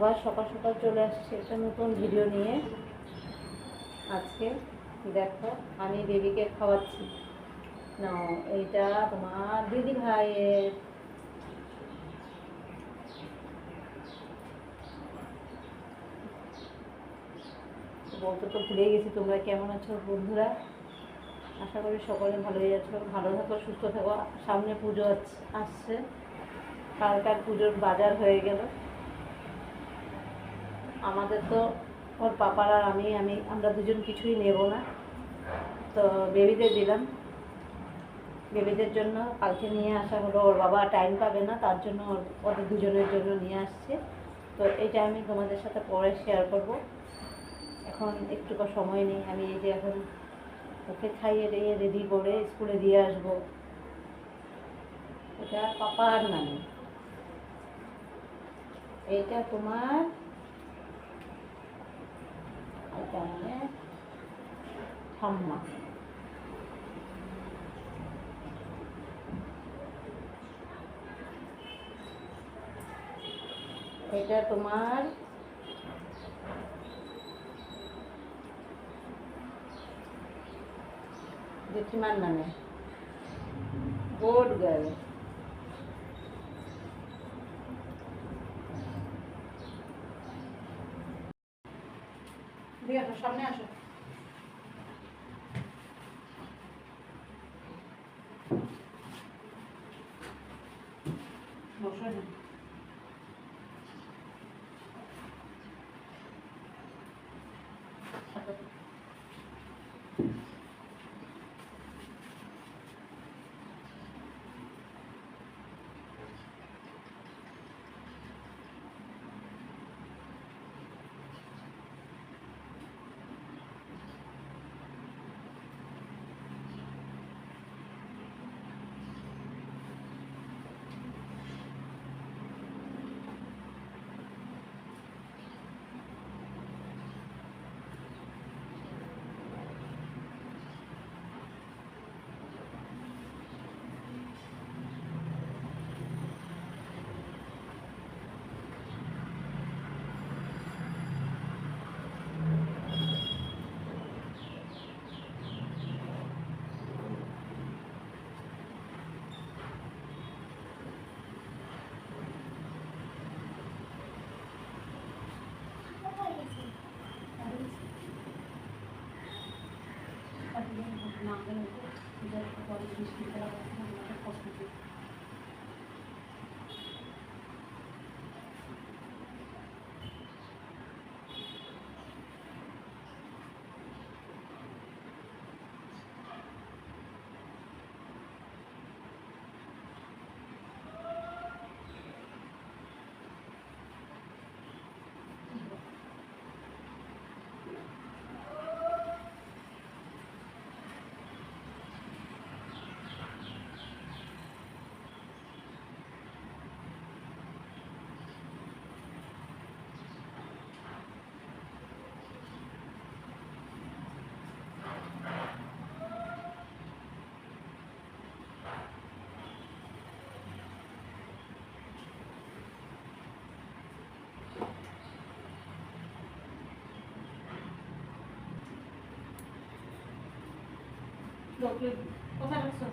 আবার সকাল সকাল চলে আসছে একটা নতুন ভিডিও নিয়ে। আজকে দেখো আমি বেবিকে খাওয়াচ্ছি। নাও, এইটা তোমার দিদি ভাইয়ের। বলতে তো ভুলে গেছি, তোমরা কেমন আছো বন্ধুরা? আশা করি সকলে ভালোই আছো, ভালো থাকো, সুস্থ থাকো। সামনে পুজো আসছে, কালকার পুজোর বাজার হয়ে গেল। আমাদের তো ওর পাপার আর আমরা দুজন কিছুই নেব না, তো বেবিদের দিলাম। বেবিদের জন্য কালকে নিয়ে আসা হলো, ওর বাবা টাইম পাবে না, তার জন্য ওদের দুজনের জন্য নিয়ে আসছে। তো এটা আমি তোমাদের সাথে পরে শেয়ার করব। এখন একটু সময় নেই, আমি এই যে এখন ওকে খাইয়ে দিয়ে রেডি করে স্কুলে দিয়ে আসবো। এটা পাপার নামে, এইটা তোমার, এটা মানে ঠাম্মা। এটা তোমার জেঠিমার নামে, গুড গার্ল। দিয়ে আসো, সামনে আসো। বসো না। কোথায় রাখছো?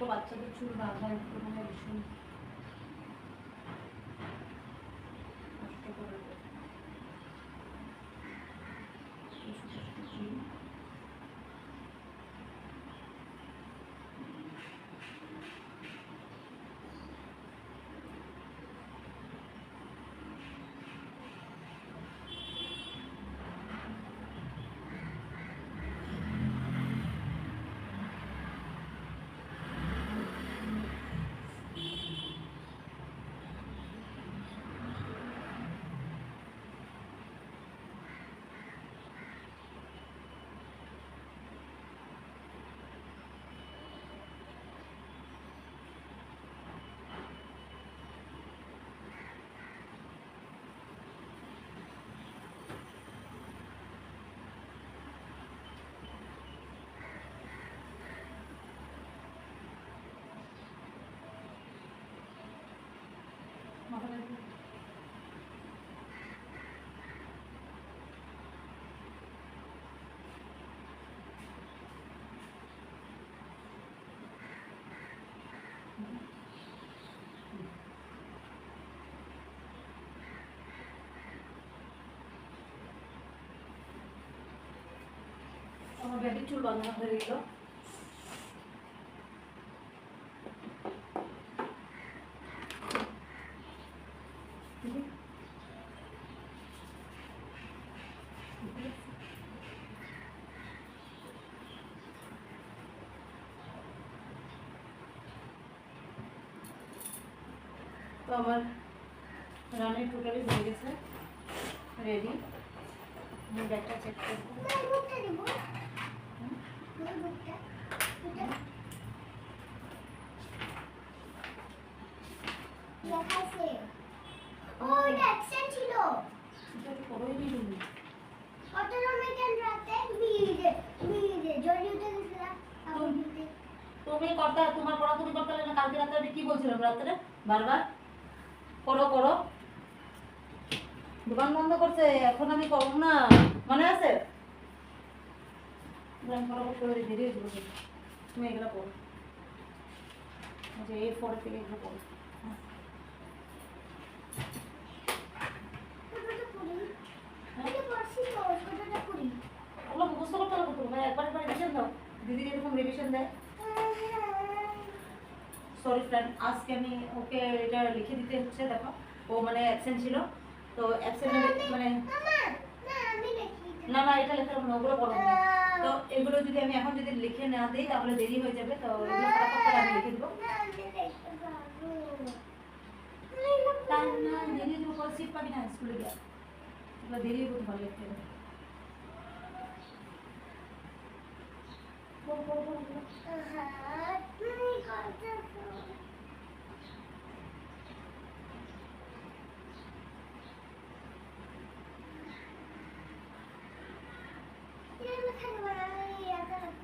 ছোট্ট বাচ্চাদের চুল বাঁধা একটু মানে ভীষণ কষ্ট করে দেয়। আমার বেবির চুল বাঁধানো হয়ে গেল। তো আমার রান্না টোটালি হয়ে গেছে, রেডি। আমি ব্যাগটা চেক করবো। তুমি করতে, তোমার পড়া তুমি করতে না। কালকে রাতে আমি কি বলছিলাম রাত্রে বারবার করো করো, দোকান বন্ধ করছে, এখন আমি করবো না, মনে আছে? ফটাফট করে দেরি হয়ে যাবে। তুমি এগুলো পড়ো, এই ফটো থেকে এগুলো পড়ো। ওগুলো মুখস্থ করতে হবে তো, মানে একবার একবার রিভিশন দাও। দিদি এরকম রিভিশন দেয়। সরি ফ্রেন্ড, আজকে আমি ওকে এটা লিখে দিতে হচ্ছে। দেখো ও মানে অ্যাবসেন্ট ছিল, তো অ্যাবসেন্ট মানে না না এটা লেখা হবে না, ওগুলো পড়ো। তো এগুলো যদি আমি এখন যদি লিখে না দিই তাহলে দেরি হয়ে যাবে। তো এগুলো ফটাফট করে আমি লিখে দেবো। না দেরি দেবো, পরে সিট পাবি না স্কুলে গিয়ে। এগুলো দেরি হয়ে ভালো লিখতে হবে।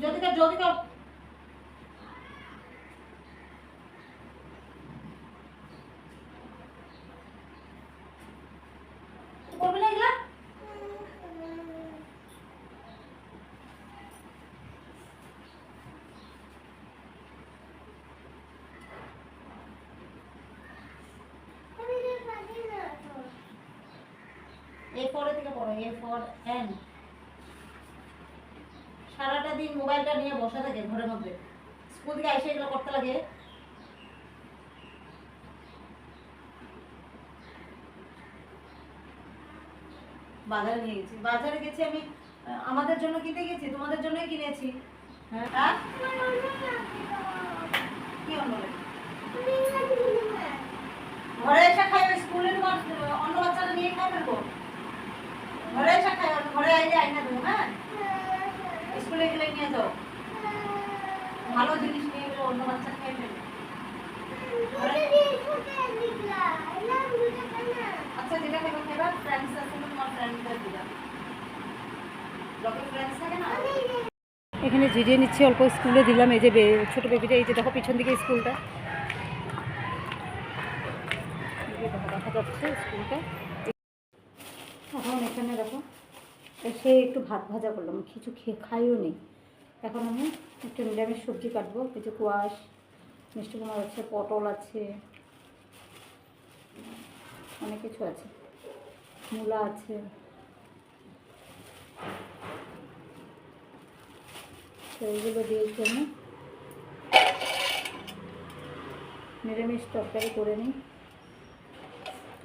জ্যোতিকা জ্যোতিকা করবে না এগুলা? এ ফর থেকে পড়ো, এ ফর এন। সারাটা দিন মোবাইলটা নিয়ে বসা থাকে ঘরের মধ্যে, স্কুল থেকে এসে এগুলো করতে লাগে। বাজারে নিয়ে গেছি, বাজারে গেছি আমি আমাদের জন্য কিনতে গেছি, তোমাদের জন্যই কিনেছি। হ্যাঁ কি অন্য ঘরে এসে খাইবে, স্কুলে অন্য বাচ্চারা নিয়ে খাই ফেলবো। ঘরে এসে খাই, ঘরে আইলে আইনা দেবো। হ্যাঁ স্কুলে গেলে নিয়ে যাও, ভালো জিনিস নিয়ে গেলে অন্য বাচ্চা খাই ফেলবে। আচ্ছা যেটা খাইবা খাইবা, ফ্রেন্ডস আছে তোমার ফ্রেন্ডদের দিবা, যত ফ্রেন্ডস থাকে না। এখানে জিরিয়ে নিচ্ছি অল্প, স্কুলে দিলাম। এই যে ছোটো বেবিটা, এই যে দেখো পিছন দিকে স্কুলটা দেখা যাচ্ছে, স্কুলটা। এখন এখানে দেখো সে একটু ভাত ভাজা করলাম, কিছু খাইও নেই। এখন আমি একটু নিরামিষ সবজি কাটবো, কিছু কোয়াশ মিষ্টি কুমড়া আছে, পটল আছে, অনেক কিছু আছে, মূলা আছে। তো এইগুলো দিয়ে জন্য নিরামিষ তরকারি করে নিই।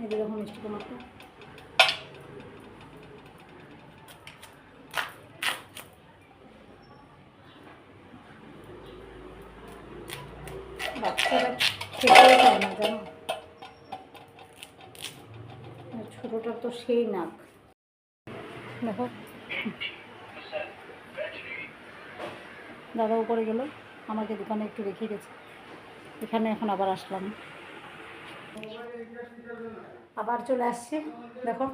এই দেখো মিষ্টি কুমড়াটা বাচ্চারা খেতেও চায় না জানো, ছোটোটার তো সেই নাক। দেখো দাদা উপরে গেল, আমাকে দোকানে একটু রেখে গেছে, এখানে এখন আবার আসলাম, আবার চলে আসছে। দেখো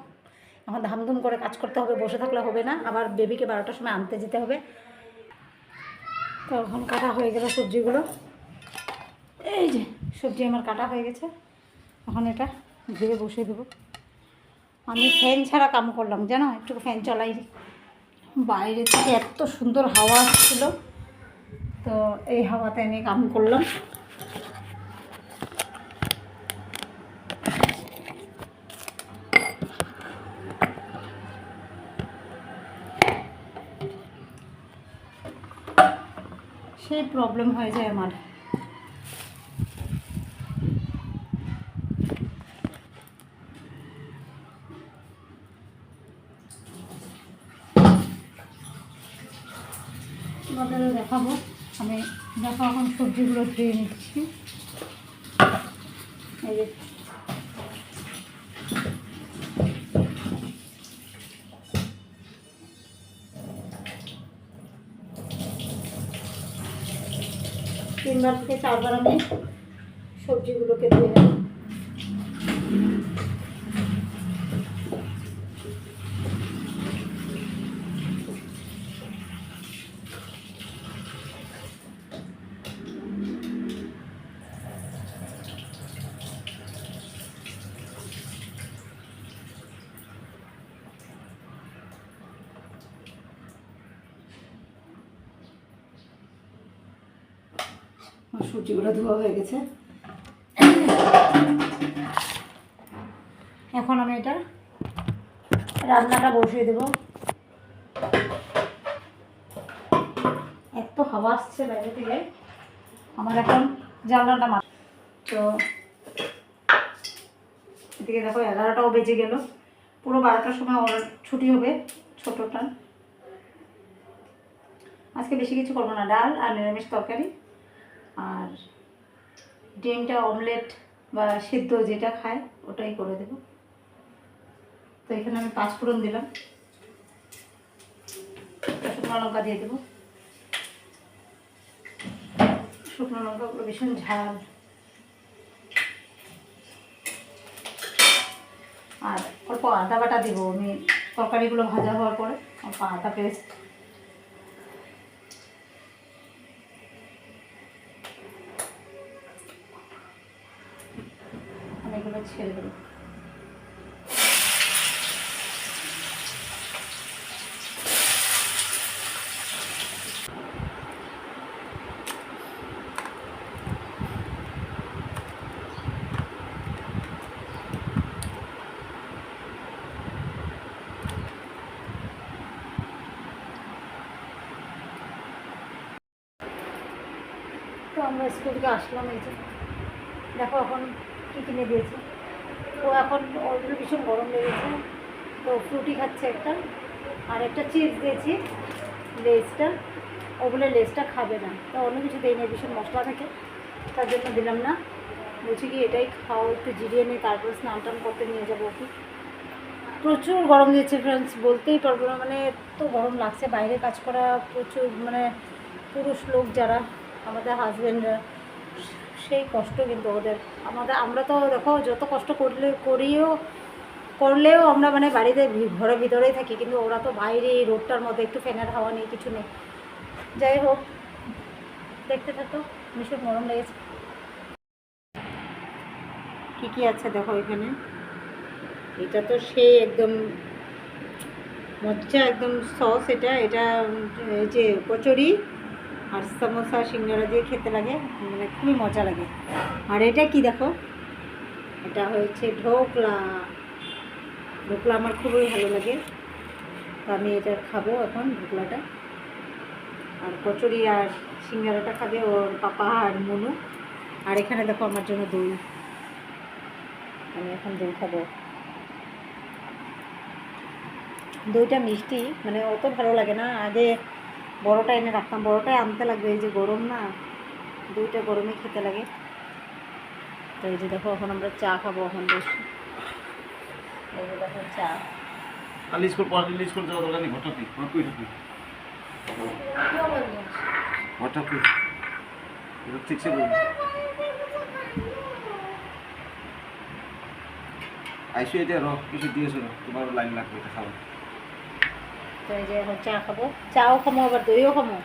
এখন ধামধুম করে কাজ করতে হবে, বসে থাকলে হবে না, আবার বেবিকে 12টার সময় আনতে যেতে হবে। তো এখন কাটা হয়ে গেল সবজিগুলো, এই যে সবজি আমার কাটা হয়ে গেছে, এখন এটা ধুয়ে বসিয়ে দেবো। আমি ফ্যান ছাড়া কাম করলাম জানো, একটু ফ্যান চালাই, বাইরে থেকে এত সুন্দর হাওয়া আসছিল, তো এই হাওয়াতে আমি কাম করলাম। সেই প্রবলেম হয়ে যায় আমার। তোমাদেরও দেখাবো, আমি দেখো এখন সবজিগুলো ধুয়ে নিচ্ছি। এই যে তিনবার থেকে চারবার আমি সবজিগুলোকে ধুয়ে নেব। সবজিগুলো ধোয়া হয়ে গেছে, এখন আমি এটা রান্নাটা বসিয়ে দেব। এত হাওয়া আসছে বাইরে থেকে, আমার এখন জানলাটা মার, তো এদিকে দেখো 11টাও বেজে গেল, পুরো 12টার সময় ওর ছুটি হবে ছোটোটা। আজকে বেশি কিছু করবো না, ডাল আর নিরামিষ তরকারি, আর ডিমটা অমলেট বা সিদ্ধ যেটা খায় ওটাই করে দেব। তো এখানে আমি 5 ফোড়ন দিলাম, শুকনো লঙ্কা দিয়ে দেবো, শুকনো লঙ্কাগুলো ভীষণ ঝাল, আর অল্প আদা বাটা দেবো আমি, তরকারিগুলো ভাজা হওয়ার পরে অল্প আদা পেস্ট, আমি এগুলো ছেড়ে দেবো। তো আমরা স্কুল থেকে আসলাম, এই যে দেখো এখন কী কিনে দিয়েছে। ও এখন অলরেডি ভীষণ গরম লেগেছে, তো ফ্রুটি খাচ্ছে একটা, আর একটা চিপস দিয়েছি লেসটা, ও বলে লেসটা খাবে না, তো অন্য কিছু দিই না, ভীষণ মশলা থাকে তার জন্য দিলাম না, বলছি কি এটাই খাও, একটু জিরিয়ে নিই, তারপরে স্নান টান করতে নিয়ে যাবো ওকে। প্রচুর গরম দিয়েছে ফ্রেন্ডস, বলতেই পারবো না, মানে এত গরম লাগছে, বাইরে কাজ করা প্রচুর, মানে পুরুষ লোক যারা আমাদের হাজব্যান্ডরা, সেই কষ্ট কিন্তু ওদের, আমরা তো দেখো যত কষ্ট করলেও আমরা মানে বাড়িতে ঘরের ভিতরেই থাকি, কিন্তু ওরা তো বাইরে এই রোডটার মধ্যে, একটু ফ্যানের হাওয়া নেই, কিছু নেই। যাই হোক, দেখতে থাকো, ভীষণ গরম লেগেছে। কী আছে দেখো এখানে, এটা তো সেই একদম মজ্জা একদম সস, এটা এই যে কচুরি আর সমোসা সিঙ্গারা দিয়ে খেতে লাগে, মানে খুবই মজা লাগে। আর এটা কি দেখো, এটা হচ্ছে ঢোকলা। ঢোকলা আমার খুবই ভালো লাগে, তো আমি এটা খাবো এখন, ঢোকলাটা। আর কচুরি আর সিঙ্গারাটা খাবে ওর পাপা আর মনু। আর এখানে দেখো আমার জন্য দই, আমি এখন দই খাবো। দইটা মিষ্টি, মানে অত ভালো লাগে না। আগে বড়টা এনে রাখতাম, বড়টাই আনতে লাগবে, এই যে গরম না, দইটা গরমে খেতে লাগে। তো এই যে দেখো এখন আমরা চা খাবো, এখন বসে। এই যে দেখো চা। কালি স্কুল পড়া স্কুল যাওয়া দরকার নেই, ঘরটা কি ঘর কই থাকি ঘরটা কই ঠিক সে বলুন। আইসো এটা রক কিছু দিয়েছো না, তোমার লাইন লাগবে এটা খাবো। তো এই যে এখন চা খাবো, চাও খামো আবার দইও খামো।